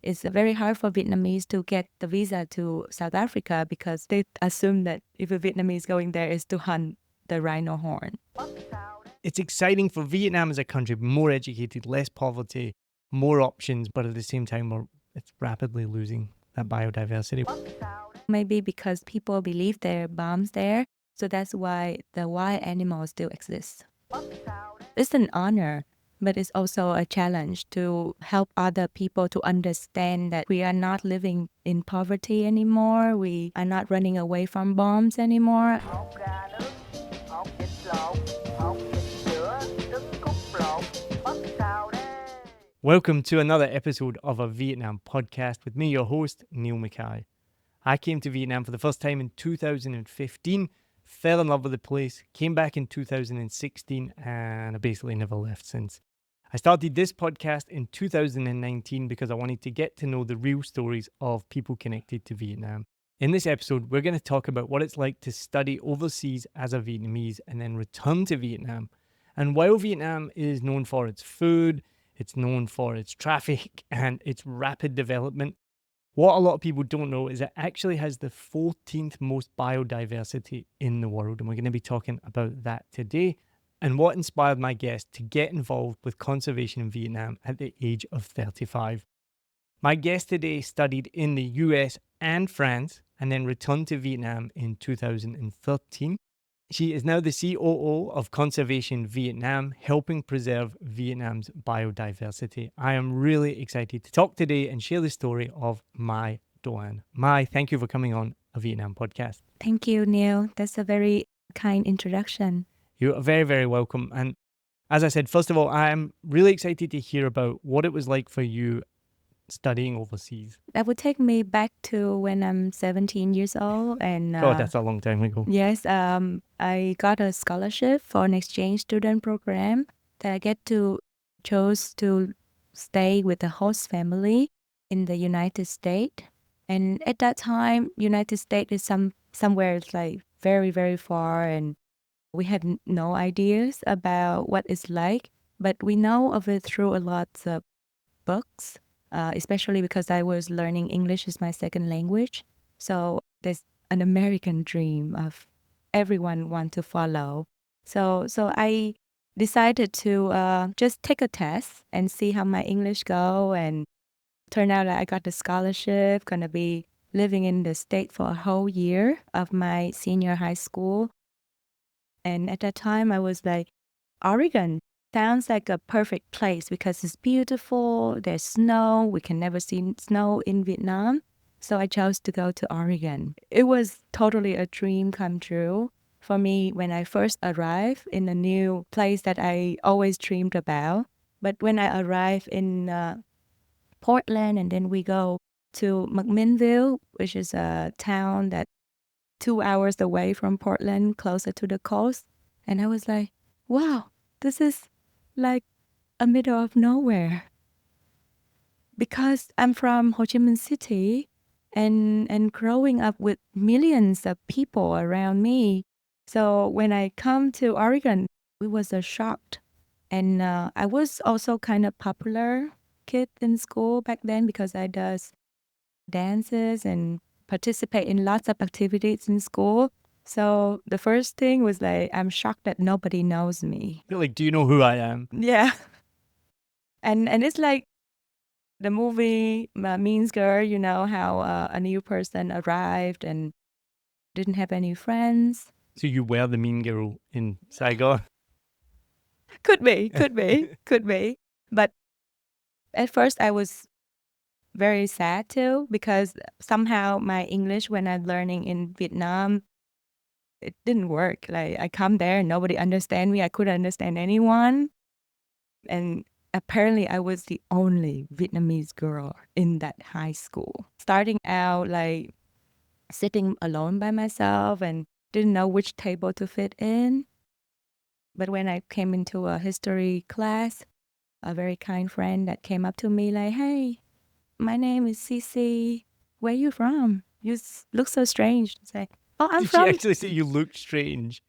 It's very hard for Vietnamese to get the visa to South Africa because they assume that if a Vietnamese going there is to hunt the rhino horn. It's exciting for Vietnam as a country, more educated, less poverty, more options, but at the same time, it's rapidly losing that biodiversity. Maybe because people believe there are bombs there, so that's why the wild animals still exist. It's an honor, but it's also a challenge to help other people to understand that we are not living in poverty anymore. We are not running away from bombs anymore. Welcome to another episode of a Vietnam podcast with me, your host, Neil Mackay. I came to Vietnam for the first time in 2015, fell in love with the place, came back in 2016, and I basically never left since. I started this podcast in 2019 because I wanted to get to know the real stories of people connected to Vietnam. In this episode, we're going to talk about what it's like to study overseas as a Vietnamese and then return to Vietnam. And while Vietnam is known for its food, it's known for its traffic and its rapid development, what a lot of people don't know is it actually has the 14th most biodiversity in the world. And we're going to be talking about that today and what inspired my guest to get involved with conservation in Vietnam at the age of 35. My guest today studied in the US and France and then returned to Vietnam in 2013. She is now the COO of Conservation Vietnam, helping preserve Vietnam's biodiversity. I am really excited to talk today and share the story of Mai Doan. Mai, thank you for coming on a Vietnam podcast. Thank you, Neil. That's a very kind introduction. You are very, very welcome. And as I said, first of all, I am really excited to hear about what it was like for you studying overseas. That would take me back to when I'm 17 years old. And God, that's a long time ago. yes, I got a scholarship for an exchange student program that I get to chose to stay with the host family in the United States. And at that time, United States is somewhere it's like very, very far, and we had no ideas about what it's like, but we know of it through a lot of books, especially because I was learning English as my second language. So there's an American dream of everyone want to follow. So I decided to just take a test and see how my English go, and turned out that I got the scholarship, gonna be living in the state for a whole year of my senior high school. And at that time, I was like, Oregon sounds like a perfect place because it's beautiful. There's snow. We can never see snow in Vietnam. So I chose to go to Oregon. It was totally a dream come true for me when I first arrived in a new place that I always dreamed about. But when I arrived in Portland, and then we go to McMinnville, which is a town that 2 hours away from Portland, closer to the coast. And I was like, wow, this is like a middle of nowhere. Because I'm from Ho Chi Minh City and growing up with millions of people around me. So when I come to Oregon, it was a shock. And I was also kind of popular kid in school back then because I does dances and participate in lots of activities in school. So the first thing was like, I'm shocked that nobody knows me. You're like, do you know who I am? Yeah. And it's like the movie Mean Girl, you know, how a new person arrived and didn't have any friends. So you were the mean girl in Saigon? Could be. But at first I was very sad too, because somehow my English when I'm learning in Vietnam, it didn't work. Like I come there and nobody understand me. I couldn't understand anyone. And apparently I was the only Vietnamese girl in that high school. Starting out like sitting alone by myself and didn't know which table to fit in. But when I came into a history class, a very kind friend that came up to me like, hey, my name is Cece. Where you from? You look so strange. I say, oh, I'm Did from... she actually say you looked strange?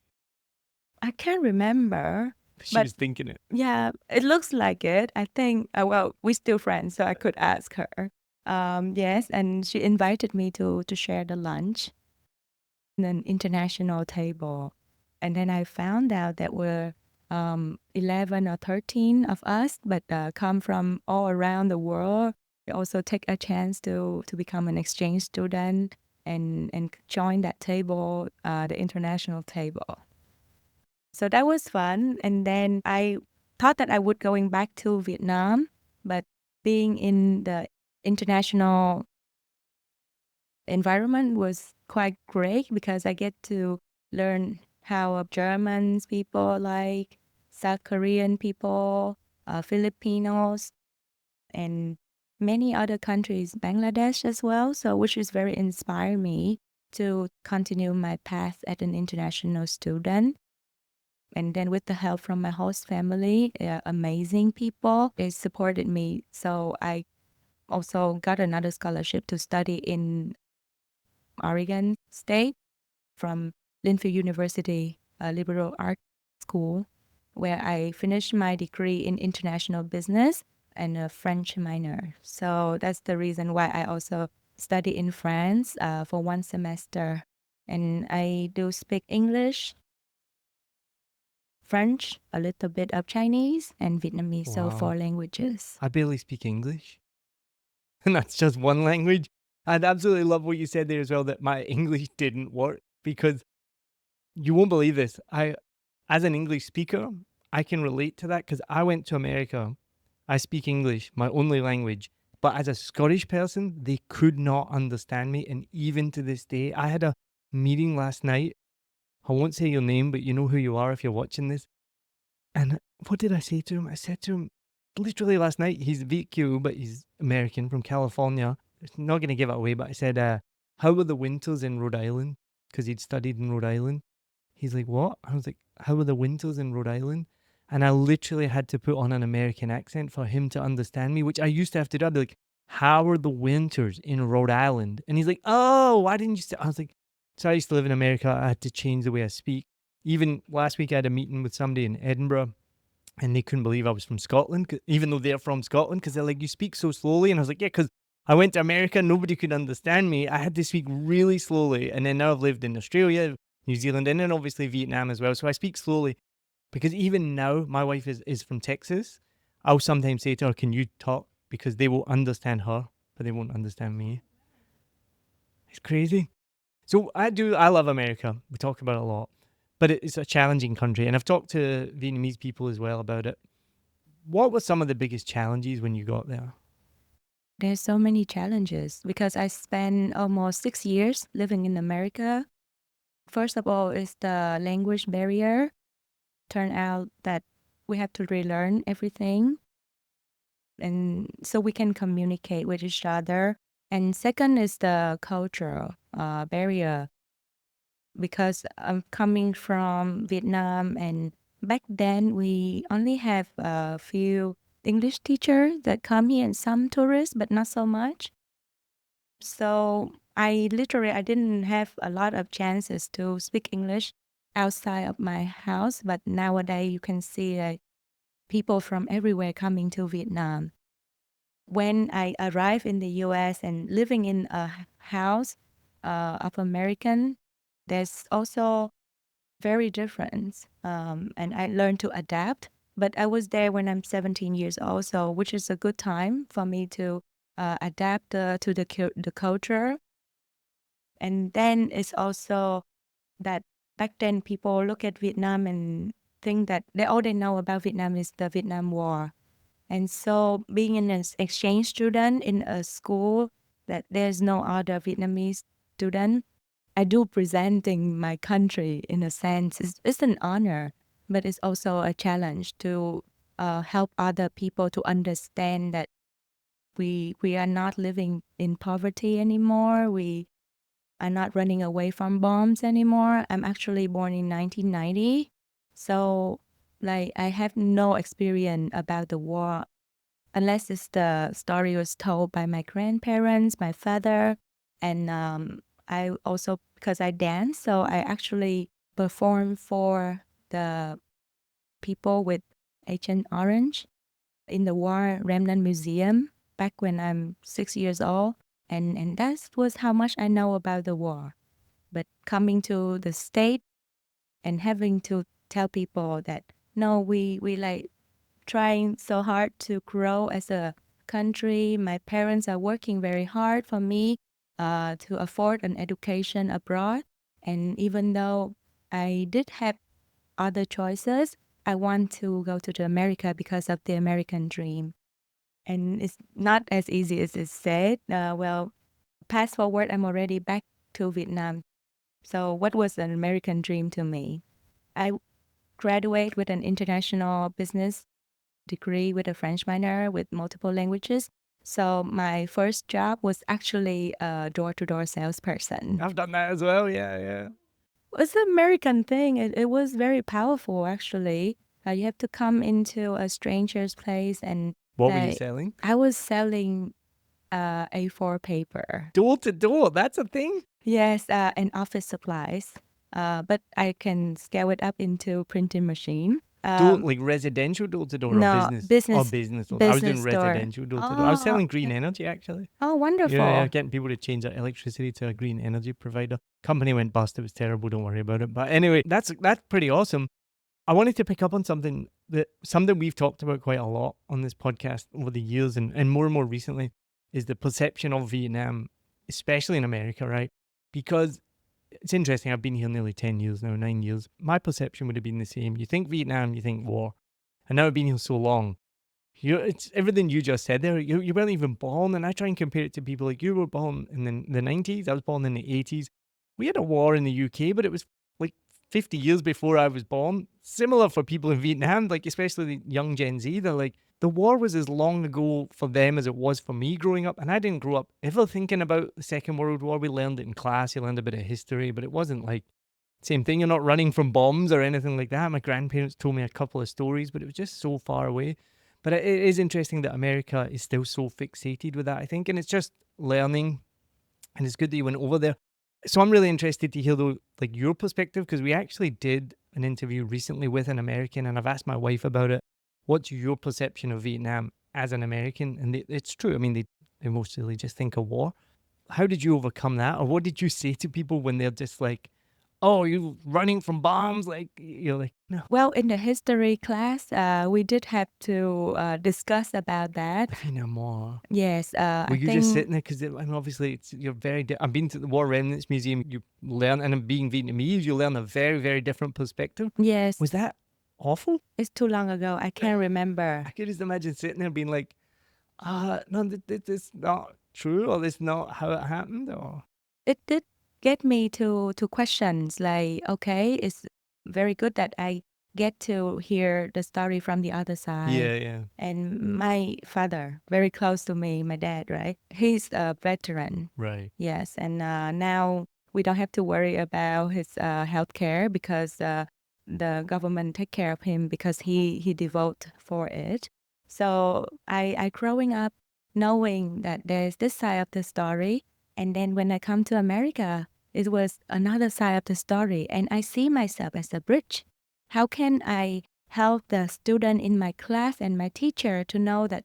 I can't remember. She But was thinking it. yeah, it looks like it. I think, well, we're still friends, so I could ask her. Yes, and she invited me to share the lunch in an international table. And then I found out that were 11 or 13 of us, but come from all around the world. We also take a chance to become an exchange student and join that table, the international table. So that was fun. And then I thought that I would going back to Vietnam, but being in the international environment was quite great because I get to learn how Germans people like, South Korean people, Filipinos, and many other countries, Bangladesh as well. So which is very inspired me to continue my path as an international student. And then with the help from my host family, amazing people, they supported me. So I also got another scholarship to study in Oregon State from Linfield University, a liberal arts school, where I finished my degree in international business and a French minor. So that's the reason why I also study in France for one semester. And I do speak English, French, a little bit of Chinese, and Vietnamese, so Wow. 4 languages. I barely speak English. And that's just one language. I'd absolutely love what you said there as well, that my English didn't work because you won't believe this. As an English speaker, I can relate to that because I went to America. I speak English, my only language. But as a Scottish person, they could not understand me. And even to this day, I had a meeting last night. I won't say your name, but you know who you are if you're watching this. And what did I say to him? I said to him, literally last night, he's VQ, but he's American from California. It's not going to give it away, but I said, how were the winters in Rhode Island? Because he'd studied in Rhode Island. He's like, what? I was like, how were the winters in Rhode Island? And I literally had to put on an American accent for him to understand me, which I used to have to do. I'd be like, how are the winters in Rhode Island? And he's like, oh, why didn't you say? I was like, so I used to live in America. I had to change the way I speak. Even last week, I had a meeting with somebody in Edinburgh and they couldn't believe I was from Scotland, even though they're from Scotland, because they're like, you speak so slowly. And I was like, yeah, because I went to America, nobody could understand me. I had to speak really slowly. And then now I've lived in Australia, New Zealand, and then obviously Vietnam as well. So I speak slowly because even now, my wife is from Texas. I'll sometimes say to her, can you talk? Because they will understand her, but they won't understand me. It's crazy. So I love America. We talk about it a lot, but it's a challenging country. And I've talked to Vietnamese people as well about it. What were some of the biggest challenges when you got there? There's so many challenges because I spent almost 6 years living in America. First of all, is the language barrier. Turn out that we have to relearn everything, and so we can communicate with each other. And second is the cultural barrier because I'm coming from Vietnam, and back then we only have a few English teachers that come here and some tourists, but not so much. So I didn't have a lot of chances to speak English outside of my house, but nowadays you can see people from everywhere coming to Vietnam. When I arrived in the US and living in a house of American, there's also very different. And I learned to adapt. But I was there when I'm 17 years old, so which is a good time for me to adapt to the culture. And then it's also that back then people look at Vietnam and think that all they know about Vietnam is the Vietnam War. And so being an exchange student in a school that there's no other Vietnamese student, I do presenting my country in a sense. It's an honor, but it's also a challenge to help other people to understand that we are not living in poverty anymore. We are not running away from bombs anymore. I'm actually born in 1990. So like I have no experience about the war unless it's the story was told by my grandparents, my father, and I also because I dance, so I actually perform for the people with Agent Orange in the War Remnant Museum. back when I'm 6 years old. And that was how much I know about the war. But coming to the state and having to tell people that, no, we like trying so hard to grow as a country. My parents are working very hard for me to afford an education abroad. And even though I did have other choices, I want to go to the America because of the American dream. And it's not as easy as it's said. Well, fast forward, I'm already back to Vietnam. So what was an American dream to me? I graduate with an international business degree with a French minor with multiple languages. So my first job was actually a door-to-door salesperson. I've done that as well. Yeah, yeah. It's an American thing. It was very powerful, actually. You have to come into a stranger's place and What were you selling? I was selling A4 paper. Door to door. That's a thing. Yes, and office supplies. But I can scale it up into printing machine. Like residential door to door or No, business? Or business door. I was doing business door. residential door to door. I was selling green energy actually. Oh, wonderful. Yeah, getting people to change their electricity to a green energy provider. Company went bust. It was terrible. Don't worry about it. But anyway, that's pretty awesome. I wanted to pick up on something we've talked about quite a lot on this podcast over the years and more recently is the perception of Vietnam, especially in America, right? Because it's interesting. I've been here nearly 10 years now, 9 years. My perception would have been the same. You think Vietnam, you think war. And now I've been here so long. It's everything you just said there. You weren't even born. And I try and compare it to people like you were born in the 90s. I was born in the 80s. We had a war in the UK, but it was like 50 years before I was born. Similar for people in Vietnam, like especially the young Gen Z. They're like, the war was as long ago for them as it was for me growing up. And I didn't grow up ever thinking about the Second World War. We learned it in class. You learned a bit of history, but it wasn't like same thing. You're not running from bombs or anything like that. My grandparents told me a couple of stories, but it was just so far away. But it is interesting that America is still so fixated with that, I think. And it's just learning. And it's good that you went over there. So I'm really interested to hear, though, like your perspective, because we actually did an interview recently with an American, and I've asked my wife about it. What's your perception of Vietnam as an American? And it's true. I mean, they mostly just think of war. How did you overcome that? Or what did you say to people when they're just like, oh, you running from bombs? Like, you're like, no. Well, in the history class, we did have to discuss about that. The Vietnam War. Yes, Were you just sitting there? Because I mean, obviously, you're very. I've been to the War Remnants Museum. You learn, and being Vietnamese, you learn a very, very different perspective. Yes. Was that awful? It's too long ago. I can't remember. I could just imagine sitting there being like, no, this is not true, or this is not how it happened, or. It did get me to questions like, okay, it's very good that I get to hear the story from the other side. Yeah. And my father, very close to me, my dad, right? He's a veteran. Right. Yes, and now we don't have to worry about his health care because the government take care of him because he devote for it. So I growing up knowing that there's this side of the story, and then when I come to America, it was another side of the story, and I see myself as a bridge. How can I help the student in my class and my teacher to know that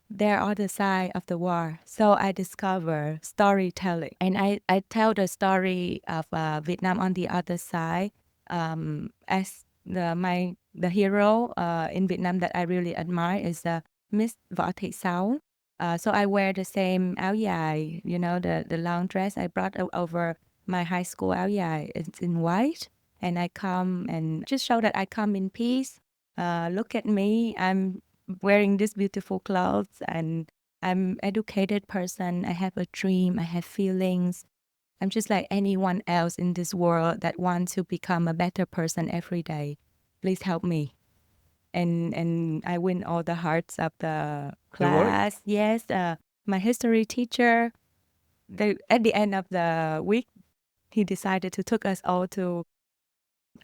there are the side of the war? So I discover storytelling, and I tell the story of Vietnam on the other side as the hero in Vietnam that I really admire is Miss Võ Thị Sáu. So I wear the same áo dài, the long dress I brought over my high school áo dài. It's in white, and I come and just show that I come in peace. Look at me, I'm wearing these beautiful clothes, and I'm educated person. I have a dream, I have feelings. I'm just like anyone else in this world that wants to become a better person every day. Please help me. And I win all the hearts of the class. Yes, my history teacher, at the end of the week, he decided to took us all to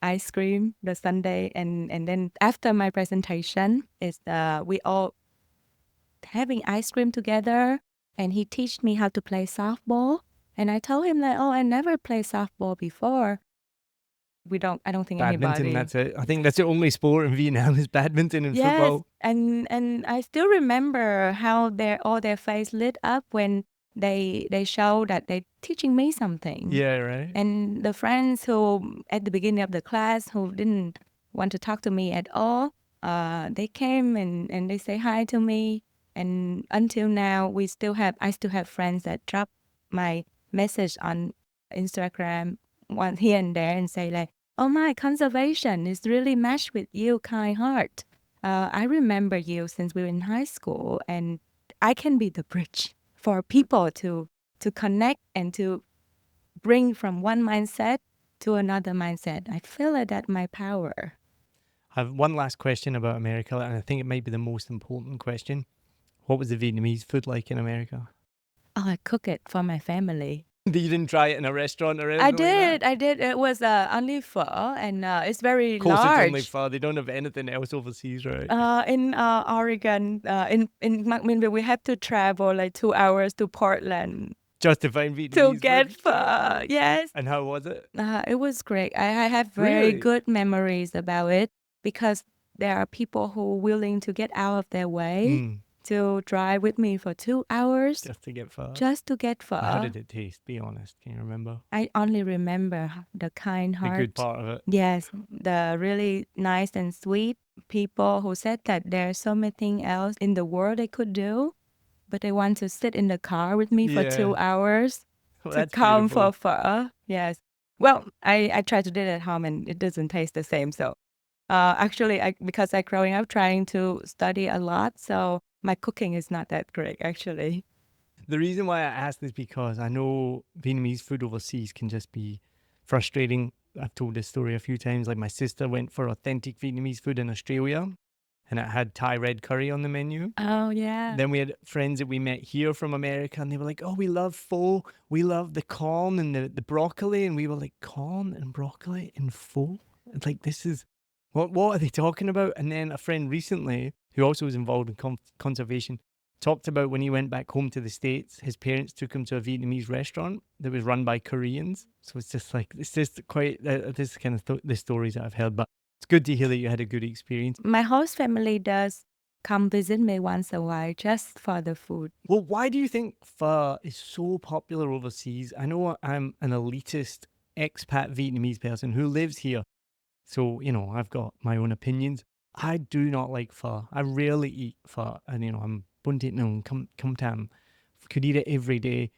ice cream the Sunday, and then after my presentation is we all having ice cream together, and he teach me how to play softball. And I told him that, oh, I never played softball before. I don't think Badminton, anybody. that's it. I think that's the only sport in Vietnam is badminton and Yes, football. and I still remember how all their face lit up when they show that they're teaching me something. Yeah, right. And the friends who at the beginning of the class who didn't want to talk to me at all, they came and they say hi to me. And until now, I still have friends that drop my message on Instagram one here and there and say like, "Oh my, conservation is really matched with you, kind heart. I remember you since we were in high school, and I can be the bridge for people to connect and to bring from one mindset to another mindset. I feel like that's my power." I have one last question about America, and I think it might be the most important question. What was the Vietnamese food like in America? Oh, I cook it for my family. You didn't try it in a restaurant or I anything like that? did. I did. It was only pho, and it's very Of course, it's only large. pho. They don't have anything else overseas, right? In Oregon, in McMinnville, we had to travel like 2 hours to Portland Just to find Vietnamese to food. get pho. Yes. And how was it? It was great. I have very Really? good memories about it because there are people who are willing to get out of their way to drive with me for 2 hours Just to get pho. just to get pho. How did it taste? Be honest. Can you remember? I only remember the kind The heart. good part of it. Yes, the really nice and sweet people who said that there's so many things else in the world they could do, but they want to sit in the car with me for 2 hours Well, to that's come beautiful. for pho. Yes. Well, I tried to do it at home and it doesn't taste the same. So actually, because I growing up trying to study a lot, so my cooking is not that great actually. The reason why I asked is because I know Vietnamese food overseas can just be frustrating. I've told this story a few times. Like my sister went for authentic Vietnamese food in Australia and it had Thai red curry on the menu. Oh yeah. Then we had friends that we met here from America and they were like, "Oh, we love pho. We love the corn and the broccoli." And we were like, "Corn and broccoli and pho?" It's like, this is, what are they talking about? And then a friend recently, who also was involved in conservation, talked about when he went back home to the States, his parents took him to a Vietnamese restaurant that was run by Koreans. So it's just like, it's just quite, this is kind of the stories that I've heard. But it's good to hear that you had a good experience. My host family does come visit me once a while just for the food. Well, why do you think pho is so popular overseas? I know I'm an elitist expat Vietnamese person who lives here. So, I've got my own opinions. I do not like pho. I rarely eat pho. And, I'm buntit come tam. Could eat it every day.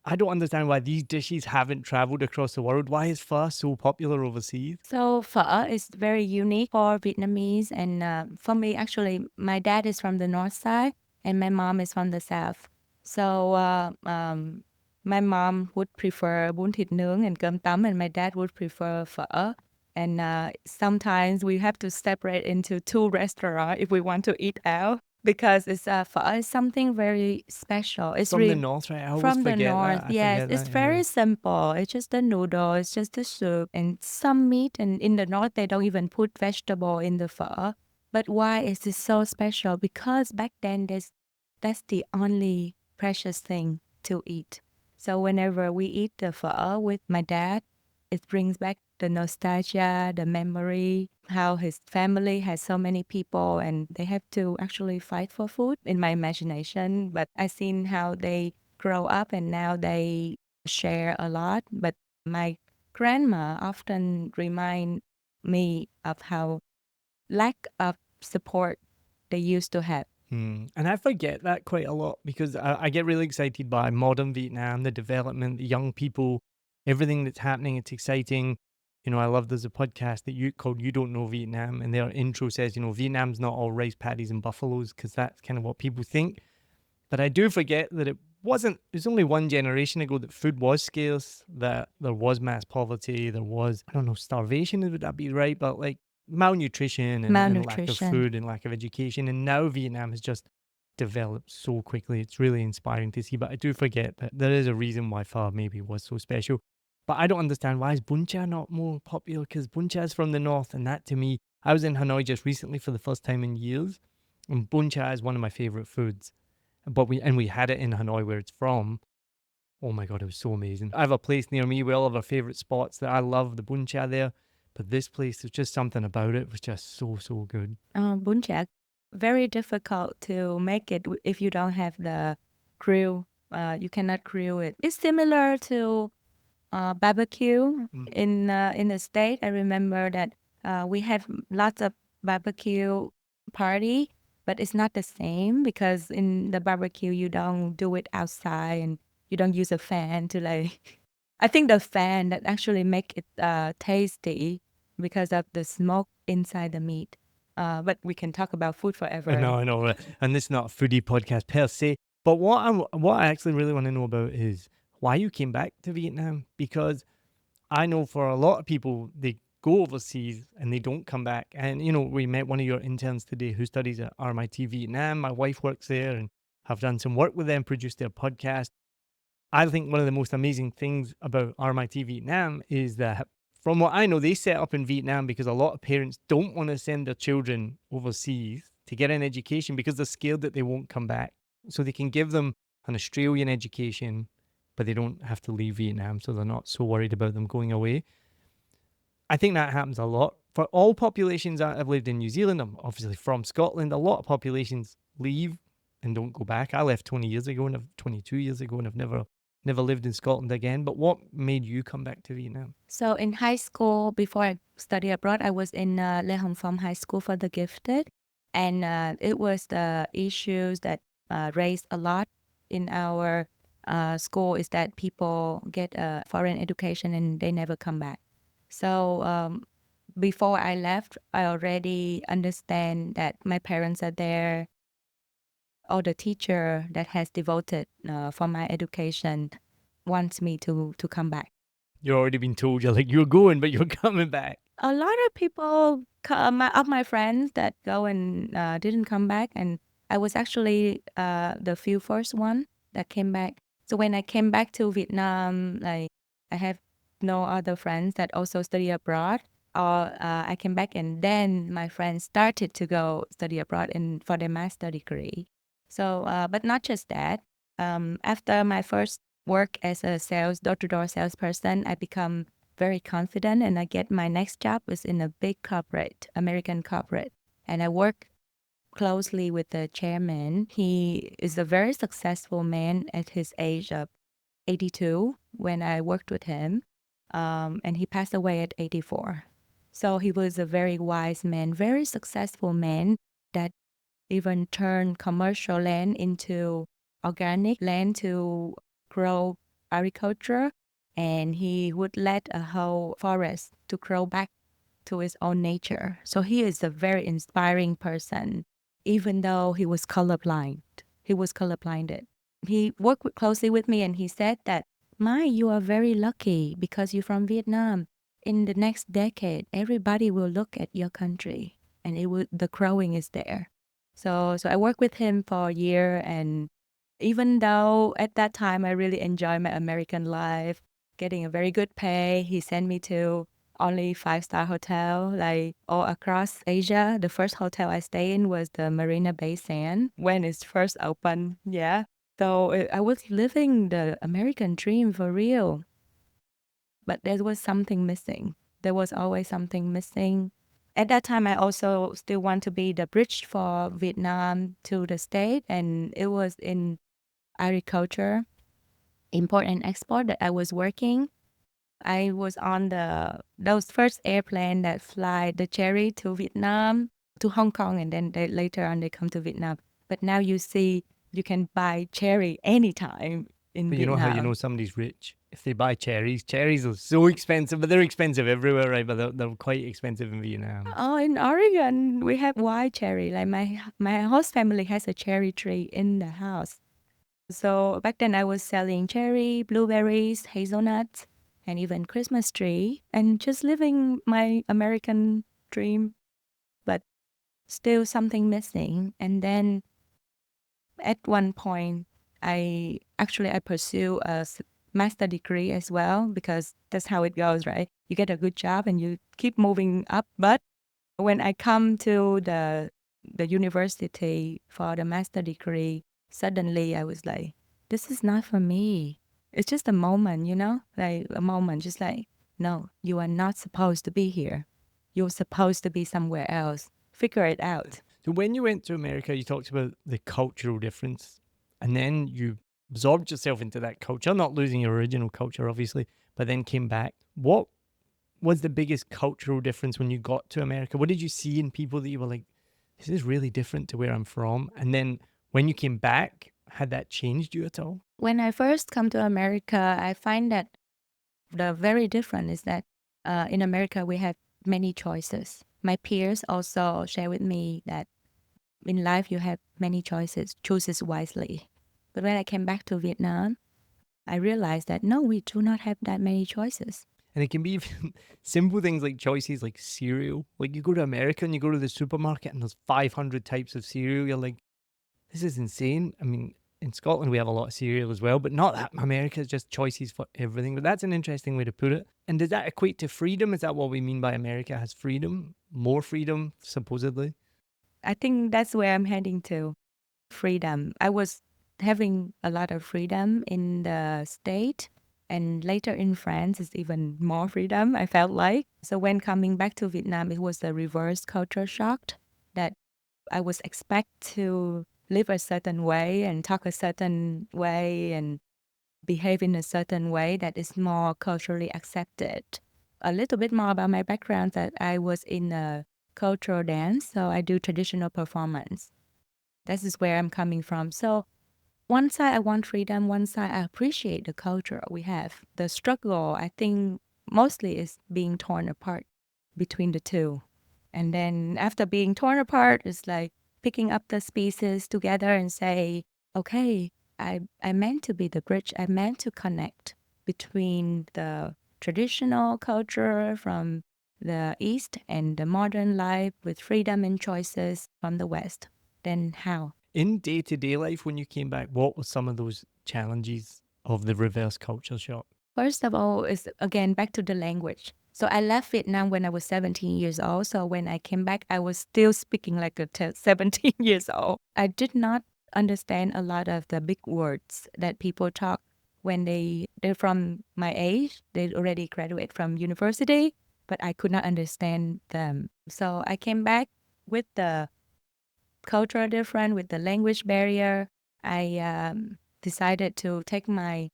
I don't understand why these dishes haven't traveled across the world. Why is pho so popular overseas? So pho is very unique for Vietnamese, and for me, actually, my dad is from the north side and my mom is from the south. So my mom would prefer bún thịt nướng and cơm tấm, and my dad would prefer pho. And sometimes we have to separate into two restaurants if we want to eat out because pho is something very special. It's From the north, right? I always from the forget north, that. I yes. forget It's that, very yeah. simple. It's just the noodle, it's just the soup and some meat. And in the north, they don't even put vegetable in the pho. But why is it so special? Because back then, that's the only precious thing to eat. So whenever we eat the pho with my dad, it brings back the nostalgia, the memory, how his family has so many people and they have to actually fight for food in my imagination. But I've seen how they grow up and now they share a lot. But my grandma often remind me of how lack of support they used to have. And I forget that quite a lot because I get really excited by modern Vietnam, the development, the young people, everything that's happening. It's exciting. I love there's a podcast called You Don't Know Vietnam, and their intro says, Vietnam's not all rice paddies and buffaloes, because that's kind of what people think. But I do forget that it was only one generation ago that food was scarce, that there was mass poverty, there was, I don't know, starvation, would that be right? But like malnutrition and lack of Malnutrition. food and lack of education. And now Vietnam has just developed so quickly. It's really inspiring to see. But I do forget that there is a reason why pho maybe was so special. But I don't understand, why is bún chả not more popular? Because bún chả is from the north, and that to me, I was in Hanoi just recently for the first time in years, and bún chả is one of my favorite foods. But we had it in Hanoi where it's from. Oh my God, it was so amazing. I have a place near me where all of our favorite spots that I love, the bún chả there. But this place, there's just something about it was just so, so good. Bún chả, very difficult to make it if you don't have the grill. You cannot grill it. It's similar to barbecue Mm. in the state. I remember that we had lots of barbecue party, but it's not the same because in the barbecue you don't do it outside and you don't use a fan to like. I think the fan that actually make it tasty because of the smoke inside the meat. But we can talk about food forever. I know, and this is not a foodie podcast per se. But what I actually really want to know about is why you came back to Vietnam, because I know for a lot of people they go overseas and they don't come back. And we met one of your interns today who studies at RMIT Vietnam. My wife works there and have done some work with them, produced their podcast. I think one of the most amazing things about RMIT Vietnam is that, from what I know, they set up in Vietnam because a lot of parents don't want to send their children overseas to get an education because they're scared that they won't come back. So they can give them an Australian education, but they don't have to leave Vietnam, so they're not so worried about them going away. I think that happens a lot. For all populations that have lived in New Zealand, I'm obviously from Scotland, a lot of populations leave and don't go back. I left 20 years ago and 22 years ago and I've never lived in Scotland again. But what made you come back to Vietnam? So in high school, before I studied abroad, I was in Lê Hồng Phong High School for the Gifted. And it was the issues that raised a lot in our school is that people get a foreign education and they never come back. So before I left, I already understand that my parents are there, or the teacher that has devoted for my education wants me to come back. You've already been told you're going, but you're coming back. A lot of people of my friends that go and didn't come back, and I was actually the few first one that came back. So when I came back to Vietnam, like I have no other friends that also study abroad, or I came back and then my friends started to go study abroad for their master degree. So, but not just that. After my first work as a door-to-door salesperson, I become very confident and I get my next job was in a big corporate, American corporate. And I work closely with the chairman. He is a very successful man at his age of 82 when I worked with him. And he passed away at 84. So he was a very wise man, very successful man that even turned commercial land into organic land to grow agriculture. And he would let a whole forest to grow back to its own nature. So he is a very inspiring person, even though he was colorblind. He was colorblinded. He worked closely with me and he said that, Mai, you are very lucky because you're from Vietnam. In the next decade, everybody will look at your country and the growing is there. So I worked with him for a year, and even though at that time I really enjoyed my American life, getting a very good pay, he sent me to only 5-star hotel, like all across Asia. The first hotel I stayed in was the Marina Bay Sands when it's first opened. Yeah. So I was living the American dream for real. But there was something missing. There was always something missing. At that time, I also still want to be the bridge for Vietnam to the state, and it was in agriculture, import and export that I was working. I was on those first airplane that fly the cherry to Vietnam, to Hong Kong, and then later on they come to Vietnam. But now you see you can buy cherry anytime in But you know how you Vietnam. know somebody's rich? If they buy cherries. Cherries are so expensive, but they're expensive everywhere, right? But they're quite expensive in Vietnam. Oh, in Oregon, we have wild cherry. Like my host family has a cherry tree in the house. So back then I was selling cherry, blueberries, hazelnuts, and even Christmas tree, and just living my American dream, but still something missing. And then at one point, I pursue a master degree as well because that's how it goes, right? You get a good job and you keep moving up. But when I come to the university for the master degree, suddenly I was like, this is not for me. It's just a moment, like a moment, just like no, you are not supposed to be here. You're supposed to be somewhere else. Figure it out. So when you went to America, you talked about the cultural difference, and then you absorbed yourself into that culture, not losing your original culture, obviously, but then came back. What was the biggest cultural difference when you got to America? What did you see in people that you were like, this is really different to where I'm from? And then when you came back, had that changed you at all? When I first come to America, I find that the very different is that in America we have many choices. My peers also share with me that in life you have many choices, chooses wisely. But when I came back to Vietnam, I realized that no, we do not have that many choices. And it can be even simple things like choices like cereal. Like you go to America and you go to the supermarket and there's 500 types of cereal. You're like, this is insane. I mean, in Scotland we have a lot of cereal as well, but not that. America is just choices for everything. But that's an interesting way to put it. And does that equate to freedom? Is that what we mean by America has freedom? More freedom, supposedly? I think that's where I'm heading to. Freedom. I was having a lot of freedom in the state, and later in France is even more freedom, I felt like. So when coming back to Vietnam, it was a reverse culture shock that I was expect to live a certain way and talk a certain way and behave in a certain way that is more culturally accepted. A little bit more about my background that I was in a cultural dance, so I do traditional performance. This is where I'm coming from. So one side I want freedom, one side I appreciate the culture we have. The struggle, I think, mostly is being torn apart between the two. And then after being torn apart, it's like picking up the pieces together and say, okay, I meant to be the bridge. I meant to connect between the traditional culture from the East and the modern life with freedom and choices from the West. Then how? In day to day life, when you came back, what were some of those challenges of the reverse culture shock? First of all, is again back to the language. So I left Vietnam when I was 17 years old. So when I came back, I was still speaking like a 17 years old. I did not understand a lot of the big words that people talk when they're from my age. They already graduate from university, but I could not understand them. So I came back with the cultural difference, with the language barrier. I decided to take my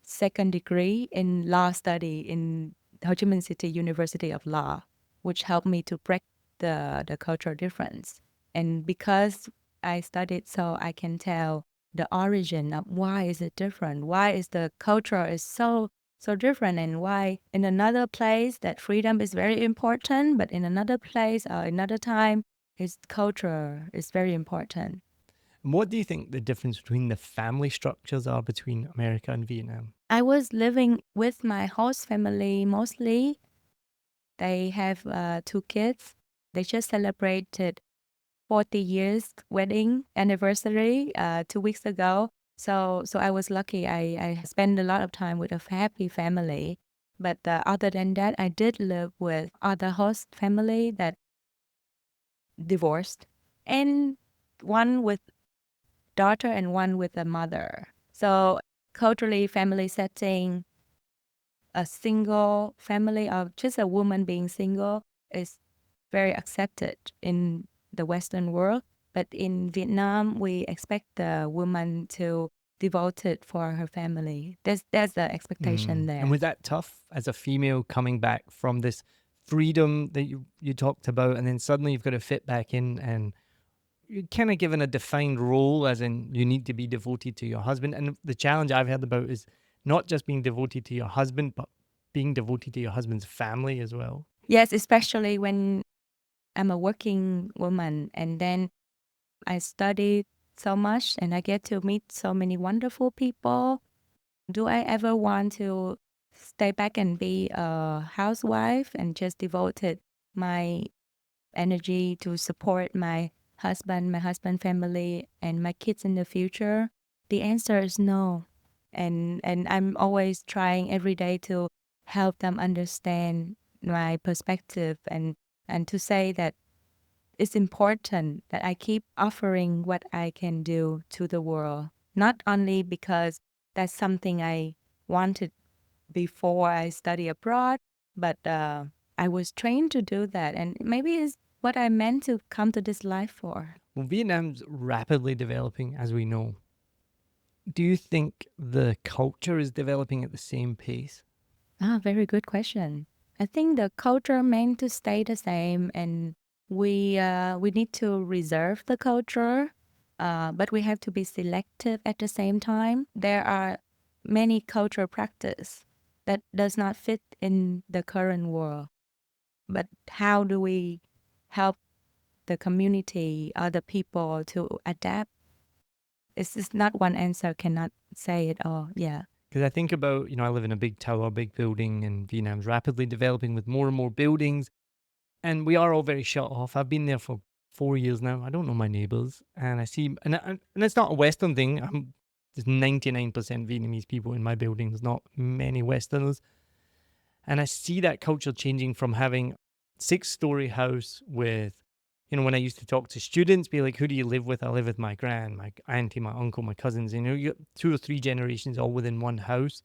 second degree in law study in Ho Chi Minh City University of Law, which helped me to break the cultural difference. And because I studied so I can tell the origin of why is it different, why is the culture is so different, and why in another place that freedom is very important, but in another place or another time his culture is very important. And what do you think the difference between the family structures are between America and Vietnam? I was living with my host family mostly. They have two kids. They just celebrated 40 years wedding anniversary 2 weeks ago. So I was lucky. I spent a lot of time with a happy family. But other than that, I did live with other host family that divorced, and one with daughter and one with a mother. So culturally, family setting, a single family of just a woman being single is very accepted in the Western world. But in Vietnam, we expect the woman to devote it for her family. There's the expectation And there. was that tough as a female coming back from this freedom that you talked about, and then suddenly you've got to fit back in, and you're kind of given a defined role, as in you need to be devoted to your husband. And the challenge I've heard about is not just being devoted to your husband, but being devoted to your husband's family as well. Yes, especially when I'm a working woman and then I studied so much and I get to meet so many wonderful people. Do I ever want to stay back and be a housewife and just devoted my energy to support my husband family and my kids in the future? The answer is no. And I'm always trying every day to help them understand my perspective and to say that it's important that I keep offering what I can do to the world, not only because that's something I wanted before I study abroad, but I was trained to do that, and maybe it's what I meant to come to this life for. Well, Vietnam's rapidly developing, as we know. Do you think the culture is developing at the same pace? Very good question. I think the culture meant to stay the same, and we need to reserve the culture, but we have to be selective at the same time. There are many cultural practice that does not fit in the current world. But how do we help the community, other people to adapt? It's not one answer cannot say it all. Yeah. Because I think about, I live in a big tower, big building, and Vietnam's rapidly developing with more and more buildings. And we are all very shut off. I've been there for 4 years now. I don't know my neighbors. And I see, and it's not a Western thing. There's 99% Vietnamese people in my building. There's not many Westerners. And I see that culture changing from having 6-story house with, when I used to talk to students, be like, who do you live with? I live with my gran, my auntie, my uncle, my cousins. You got 2 or 3 generations all within one house.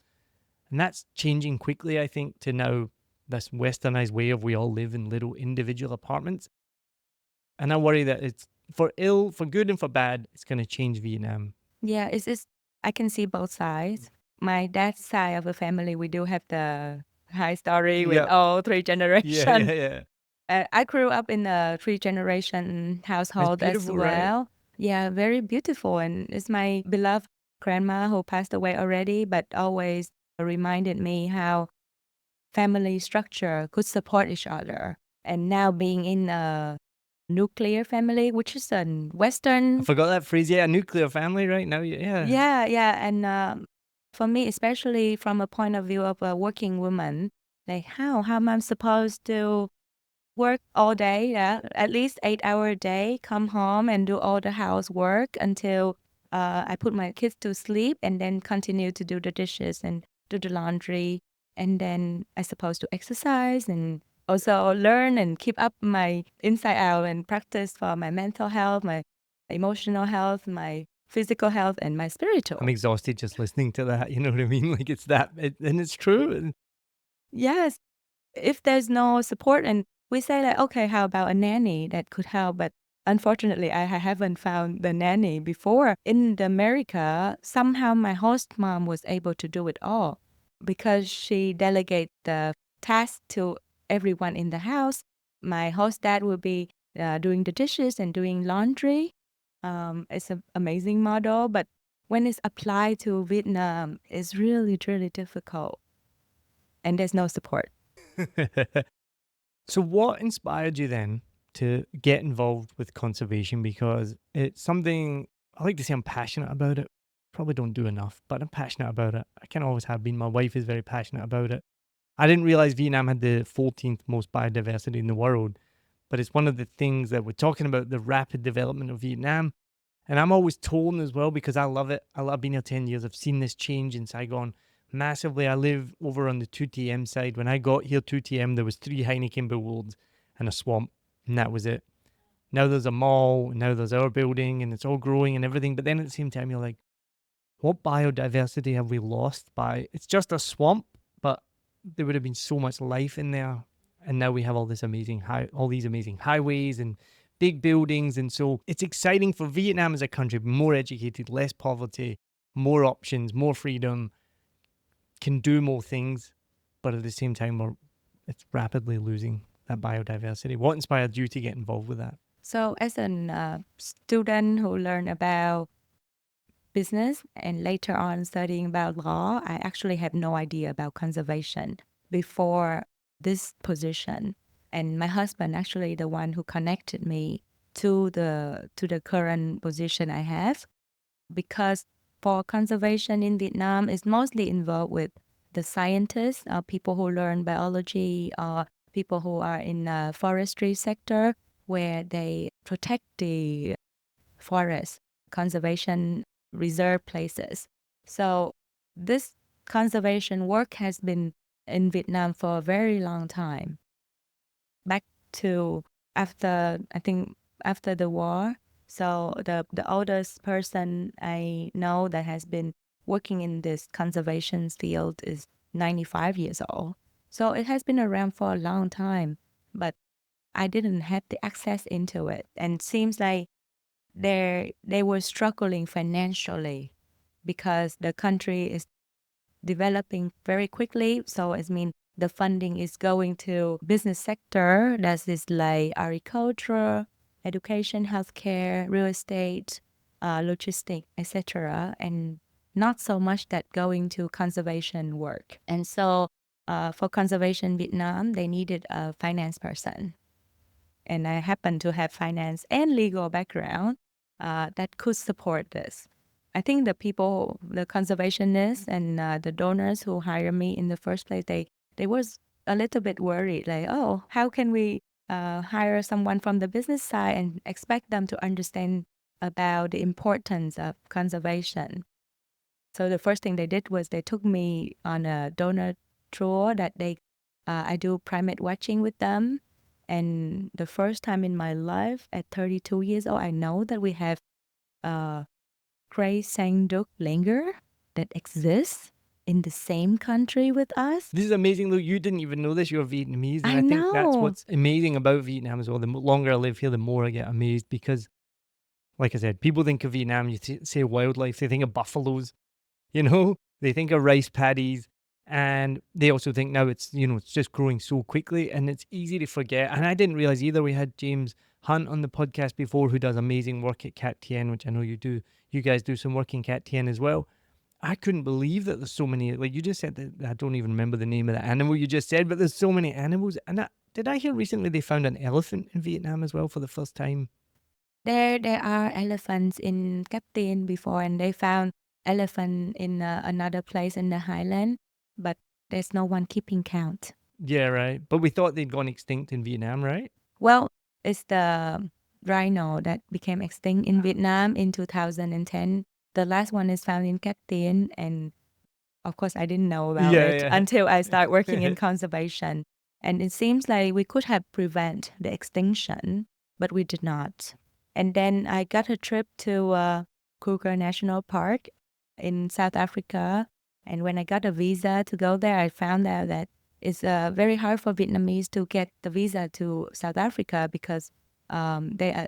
And that's changing quickly, I think, to now this westernized way of we all live in little individual apartments. And I worry that it's for ill, for good and for bad, it's going to change Vietnam. Yeah, it's I can see both sides. My dad's side of the family, we do have the high story with Yeah. all 3 generations. Yeah. I grew up in a 3-generation household as beautiful, right? well. Yeah, very beautiful. And it's my beloved grandma who passed away already, but always reminded me how family structure could support each other. And now being in a nuclear family, which is a I Western. forgot that phrase. Yeah, nuclear family right now. Yeah. Yeah. And for me, especially from a point of view of a working woman, like how am I supposed to work all day, yeah, at least 8 hours a day, come home and do all the housework until I put my kids to sleep and then continue to do the dishes and do the laundry. And then I supposed to exercise and also learn and keep up my inside out and practice for my mental health, my emotional health, my physical health, and my spiritual. I'm exhausted just listening to that. You know what I mean? Like and it's true. Yes, if there's no support and we say like, okay, how about a nanny that could help? But unfortunately, I haven't found the nanny before. In America, somehow my host mom was able to do it all because she delegated the task to everyone in the house. My host dad will be doing the dishes and doing laundry. It's an amazing model, but when it's applied to Vietnam, it's really, really difficult. And there's no support. So what inspired you then to get involved with conservation? Because it's something I like to say I'm passionate about it. Probably don't do enough, but I'm passionate about it. I kind of always have been. My wife is very passionate about it. I didn't realize Vietnam had the 14th most biodiversity in the world, but it's one of the things that we're talking about, the rapid development of Vietnam. And I'm always torn as well because I love it. I love being here 10 years. I've seen this change in Saigon massively. I live over on the 2TM side. When I got here, 2TM, there was 3 Heineken billboards and a swamp, and that was it. Now there's a mall, now there's our building, and it's all growing and everything. But then at the same time, you're like, what biodiversity have we lost by? It's just a swamp, but there would have been so much life in there. And now we have all these amazing highways and big buildings. And so it's exciting for Vietnam as a country, more educated, less poverty, more options, more freedom, can do more things, but at the same time, it's rapidly losing that biodiversity. What inspired you to get involved with that? So as a student who learned about business and later on studying about law, I actually had no idea about conservation before this position. And my husband actually the one who connected me to the current position I have, because for conservation in Vietnam is mostly involved with the scientists, people who learn biology, or people who are in the forestry sector where they protect the forest, conservation reserve places. So this conservation work has been in Vietnam for a very long time. Back to after the war. So the oldest person I know that has been working in this conservation field is 95 years old. So it has been around for a long time, but I didn't have the access into it. And seems like they were struggling financially because the country is developing very quickly. So it means the funding is going to business sector that is like agriculture, education, healthcare, real estate, logistics, etc. And not so much that going to conservation work. And so for conservation Vietnam, they needed a finance person. And I happen to have finance and legal background that could support this. I think the people, the conservationists and the donors who hired me in the first place, they was a little bit worried, like, oh, how can we hire someone from the business side and expect them to understand about the importance of conservation? So the first thing they did was they took me on a donor tour that I do primate watching with them. And the first time in my life at 32 years old, I know that we have a gray sanduk linger that exists in the same country with us. This is amazing, though. You didn't even know this. You're Vietnamese. And I I think that's know. what's amazing about Vietnam as well. The longer I live here, the more I get amazed because, like I said, people think of Vietnam, you say wildlife, they think of buffaloes, they think of rice paddies. And they also think now it's just growing so quickly and it's easy to forget. And I didn't realize either. We had James Hunt on the podcast before who does amazing work at Cat Tien, which I know you do. You guys do some work in Cat Tien as well. I couldn't believe that there's so many. Like you just said, that I don't even remember the name of the animal you just said, but there's so many animals. And did I hear recently they found an elephant in Vietnam as well for the first time? There are elephants in Cap Tien before, and they found elephant in another place in the highland, but there's no one keeping count. Yeah, right. But we thought they'd gone extinct in Vietnam, right? Well, it's the rhino that became extinct in Vietnam in 2010. The last one is found in Cap Tien, and of course, I didn't know about it Yeah, until I started working yeah. in conservation. And it seems like we could have prevented the extinction, but we did not. And then I got a trip to Kruger National Park in South Africa. And when I got a visa to go there, I found out that it's very hard for Vietnamese to get the visa to South Africa because they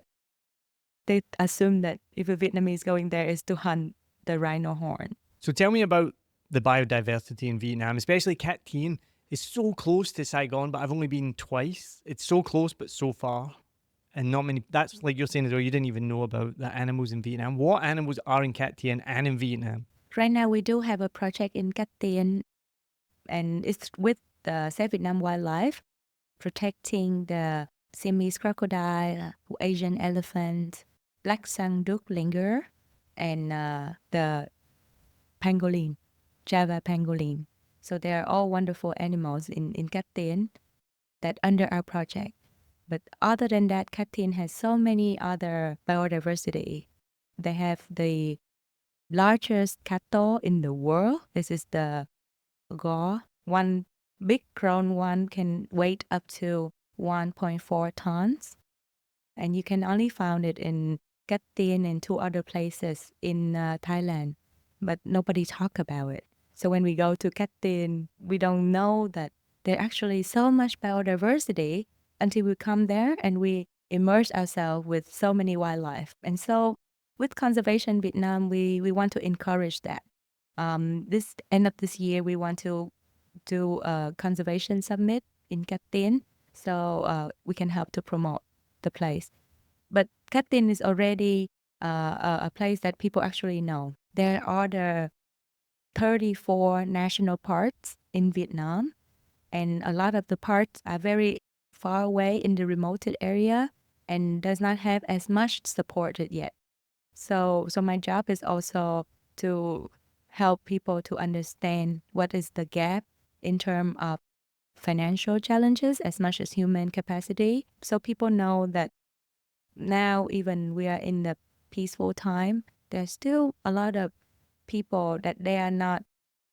assume that if a Vietnamese going there is to hunt the rhino horn. So tell me about the biodiversity in Vietnam, especially Cat Tien. It's so close to Saigon, but I've only been twice. It's so close, but so far. And not many. That's like you're saying as well. You didn't even know about the animals in Vietnam. What animals are in Cat Tien and in Vietnam? Right now, we do have a project in Cat Tien, and it's with the Save Vietnam Wildlife, protecting the Siamese crocodile, Asian elephant, black sanduk linger, and the pangolin, Java pangolin. So they are all wonderful animals in Cat Tien that under our project. But other than that, Cat Tien has so many other biodiversity. They have the largest cattle in the world. This is the Go. One big grown one can weigh up to 1.4 tons. And you can only find it in Cat Tien and two other places in Thailand. But nobody talk about it. So when we go to Cat Tien, we don't know that there actually so much biodiversity until we come there and we immerse ourselves with so many wildlife. And so with Conservation Vietnam, we want to encourage that. This end of this year, we want to do a conservation summit in Cat Tien, so we can help to promote the place. But Cat Tien is already a place that people actually know. There are the 34 national parks in Vietnam, and a lot of the parks are very far away in the remote area and does not have as much supported yet. So my job is also to help people to understand what is the gap in terms of financial challenges as much as human capacity. So people know that now even we are in the peaceful time, there's still a lot of people that they are not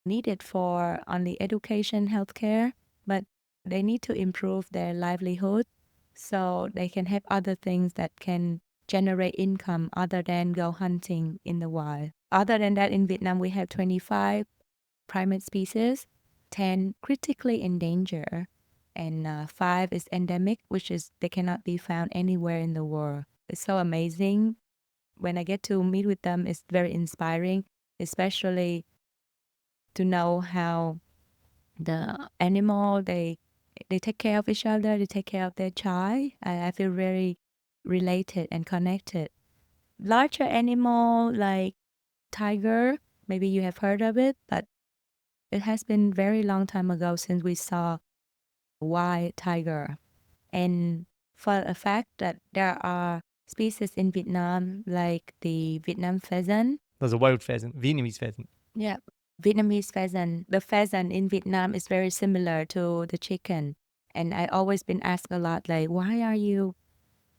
needed for only education, healthcare, but they need to improve their livelihood so they can have other things that can generate income other than go hunting in the wild. Other than that, in Vietnam, we have 25 primate species. 10 critically endangered, and 5 is endemic, which is they cannot be found anywhere in the world. It's so amazing. When I get to meet with them, it's very inspiring, especially to know how the animal they take care of each other, they take care of their child. I feel very related and connected. Larger animal like tiger, maybe you have heard of it, but it has been very long time ago since we saw wild tiger. And for a fact that there are species in Vietnam like the Vietnam pheasant. There's a wild pheasant, Vietnamese pheasant. Yeah, Vietnamese pheasant. The pheasant in Vietnam is very similar to the chicken. And I always been asked a lot like, why are you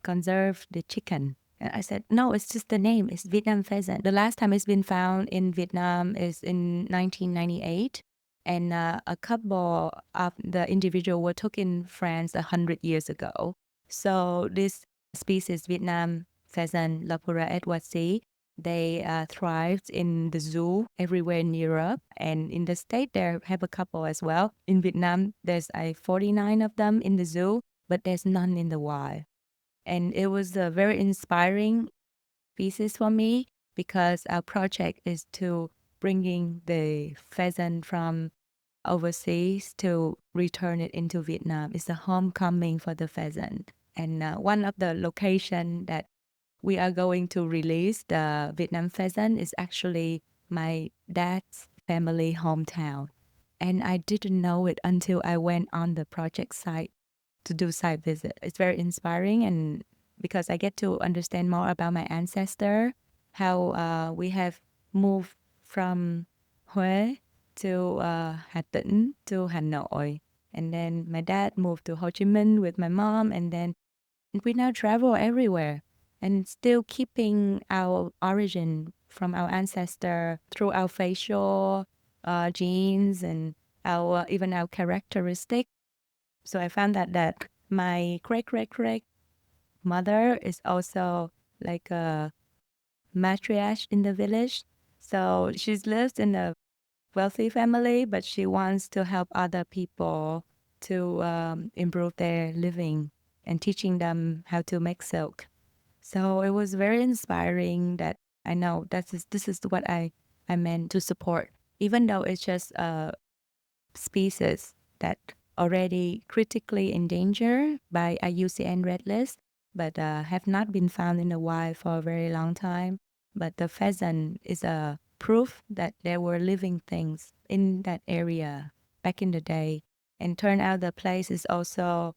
conserve the chicken? And I said, no, it's just the name. It's Vietnam pheasant. The last time it's been found in Vietnam is in 1998. And a couple of the individual were took in France 100 years ago. So this species, Vietnam pheasant, Lapura edwardsi, they thrive in the zoo everywhere in Europe, and in the state there have a couple as well. In Vietnam, there's 49 of them in the zoo, but there's none in the wild. And it was a very inspiring pieces for me because our project is to bringing the pheasant from overseas to return it into Vietnam. It's a homecoming for the pheasant. And one of the location that we are going to release the Vietnam pheasant is actually my dad's family hometown. And I didn't know it until I went on the project site to do site visit. It's very inspiring, and because I get to understand more about my ancestor, how we have moved from Huế to Hà Tĩnh to Hà Nội. And then my dad moved to Ho Chi Minh with my mom, and then we now travel everywhere and still keeping our origin from our ancestor through our facial genes and our even our characteristic. So I found that my great mother is also like a matriarch in the village. So she's lived in a wealthy family, but she wants to help other people to improve their living and teaching them how to make silk. So it was very inspiring that I know this is what I meant to support, even though it's just a species that already critically endangered by IUCN Red List, but have not been found in the wild for a very long time. But the pheasant is a proof that there were living things in that area back in the day. And turn out the place is also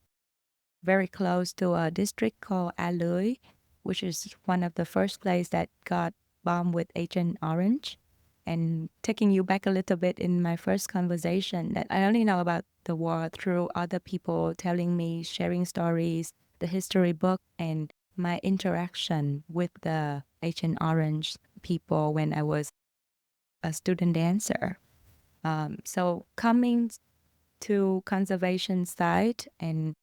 very close to a district called A Lưới, which is one of the first place that got bombed with Agent Orange. And taking you back a little bit in my first conversation, that I only know about the war through other people telling me, sharing stories, the history book, and my interaction with the Agent Orange people when I was a student dancer. So coming to conservation site and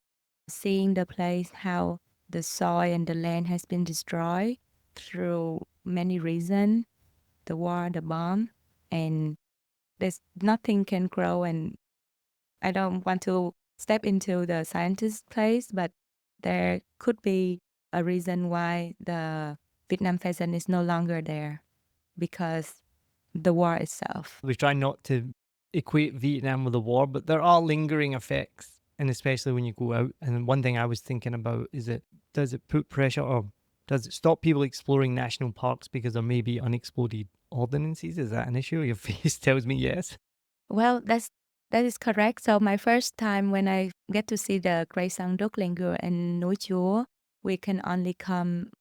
seeing the place, how the soil and the land has been destroyed through many reasons, the war, the bomb, and there's nothing can grow. And I don't want to step into the scientist place, but there could be a reason why the Vietnam pheasant is no longer there because the war itself. We try not to equate Vietnam with the war, but there are lingering effects, and especially when you go out. And one thing I was thinking about is does it put pressure or does it stop people exploring national parks because there may be unexploded ordinances? Is that an issue? Your face tells me yes. Well, that is correct. So my first time when I get to see the Great Sông Đúc Lên Ngựa and Núi Chúa, we can only come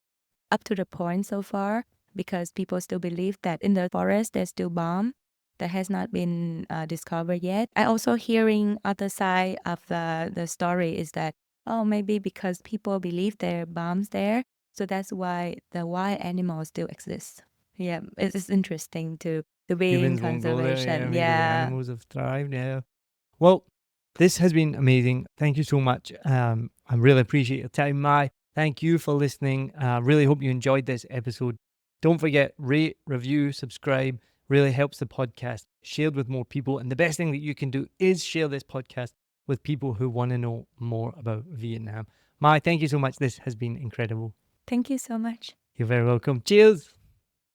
up to the point so far because people still believe that in the forest there's still bomb that has not been discovered yet. I also hearing other side of the story is that, oh, maybe because people believe there are bombs there, so that's why the wild animals still exist. Yeah, it's interesting to be in Humans won't go there. Yeah, conservation. maybe the Yeah. animals have thrived. Yeah. Well, this has been amazing. Thank you so much. I really appreciate your time, Mai. Thank you for listening. Really hope you enjoyed this episode. Don't forget, rate, review, subscribe. really helps the podcast shared with more people. And the best thing that you can do is share this podcast with people who want to know more about Vietnam. Mai, thank you so much. This has been incredible. Thank you so much. You're very welcome. Cheers.